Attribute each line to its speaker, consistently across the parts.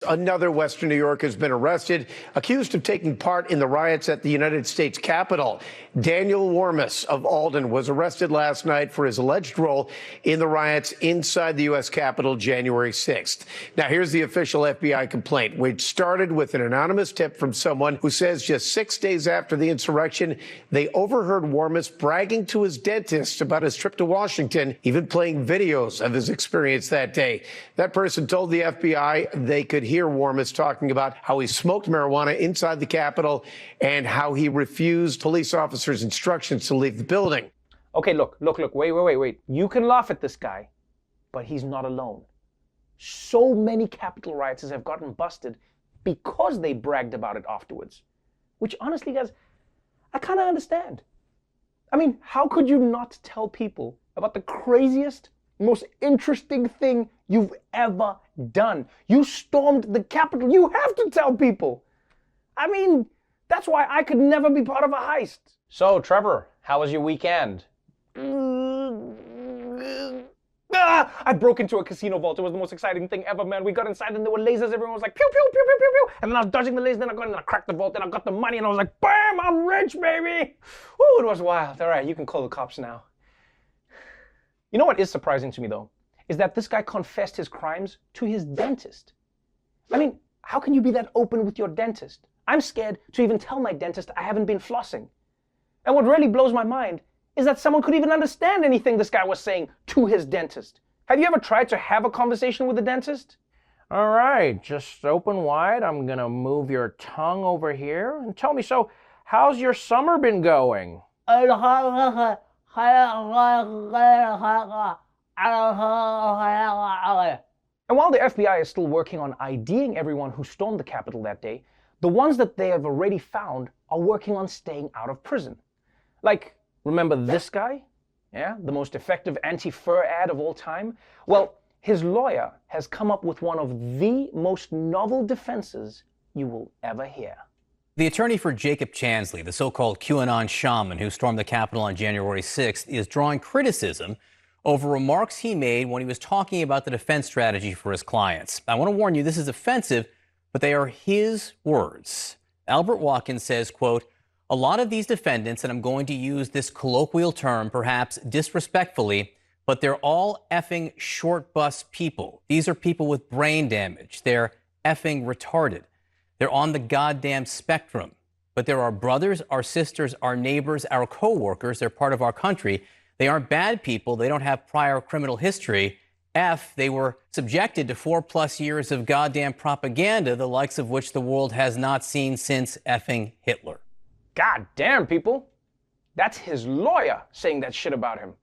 Speaker 1: Another Western New Yorker has been arrested, accused of taking part in the riots at the United States Capitol. Daniel Warmus of Alden was arrested last night for his alleged role in the riots inside the U.S. Capitol January 6th. Now, here's the official FBI complaint, which started with an anonymous tip from someone who says just 6 days after the insurrection, they overheard Warmus bragging to his dentist about his trip to Washington, even playing videos of his experience that day. That person told the FBI they could hear Warmus talking about how he smoked marijuana inside the Capitol and how he refused police officers' instructions to leave the building.
Speaker 2: Okay, look, wait. You can laugh at this guy, but he's not alone. So many Capitol rioters have gotten busted because they bragged about it afterwards. Which honestly, guys, I kind of understand. I mean, how could you not tell people about the craziest, most interesting thing you've ever done? You stormed the Capitol. You have to tell people. I mean, that's why I could never be part of a heist. So, Trevor, how was your weekend? I broke into a casino vault. It was the most exciting thing ever, man. We got inside and there were lasers. Everyone was like, pew, pew, pew, pew, pew, pew. And then I was dodging the lasers. Then I got in and I cracked the vault. Then I got the money and I was like, bam, I'm rich, baby. Ooh, it was wild. All right, you can call the cops now. You know what is surprising to me, though, is that this guy confessed his crimes to his dentist. I mean, how can you be that open with your dentist? I'm scared to even tell my dentist I haven't been flossing. And what really blows my mind is that someone could even understand anything this guy was saying to his dentist. Have you ever tried to have a conversation with a dentist? All right, just open wide. I'm gonna move your tongue over here and tell me, so how's your summer been going? And while the FBI is still working on IDing everyone who stormed the Capitol that day, the ones that they have already found are working on staying out of prison. Like, remember this guy? Yeah, the most effective anti-fur ad of all time? Well, his lawyer has come up with one of the most novel defenses you will ever hear.
Speaker 3: The attorney for Jacob Chansley, the so-called QAnon shaman who stormed the Capitol on January 6th, is drawing criticism over remarks he made when he was talking about the defense strategy for his clients. I want to warn you, this is offensive, but they are his words. Albert Watkins says, quote, "A lot of these defendants, and I'm going to use this colloquial term perhaps disrespectfully, but they're all effing short bus people. These are people with brain damage. They're effing retarded. They're on the goddamn spectrum. But they're our brothers, our sisters, our neighbors, our co-workers. They're part of our country. They aren't bad people. They don't have prior criminal history. F, they were subjected to 4+ years of goddamn propaganda, the likes of which the world has not seen since effing Hitler."
Speaker 2: God damn, people. That's his lawyer saying that shit about him.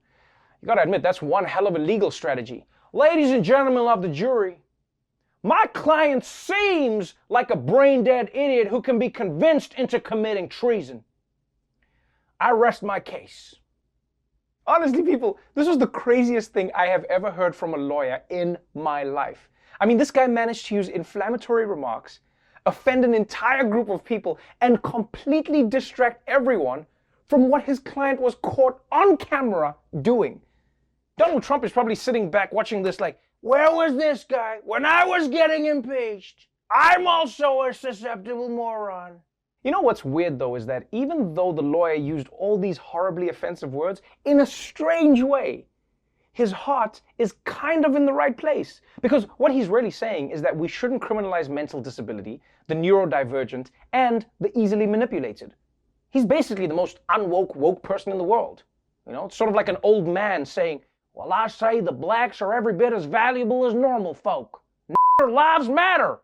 Speaker 2: You gotta admit, that's one hell of a legal strategy. Ladies and gentlemen of the jury, my client seems like a brain-dead idiot who can be convinced into committing treason. I rest my case. Honestly, people, this was the craziest thing I have ever heard from a lawyer in my life. I mean, this guy managed to use inflammatory remarks, offend an entire group of people, and completely distract everyone from what his client was caught on camera doing. Donald Trump is probably sitting back watching this like, where was this guy when I was getting impeached? I'm also a susceptible moron. You know what's weird, though, is that even though the lawyer used all these horribly offensive words, in a strange way, his heart is kind of in the right place. Because what he's really saying is that we shouldn't criminalize mental disability, the neurodivergent, and the easily manipulated. He's basically the most woke person in the world. You know, it's sort of like an old man saying, well, I say the blacks are every bit as valuable as normal folk. Lives matter.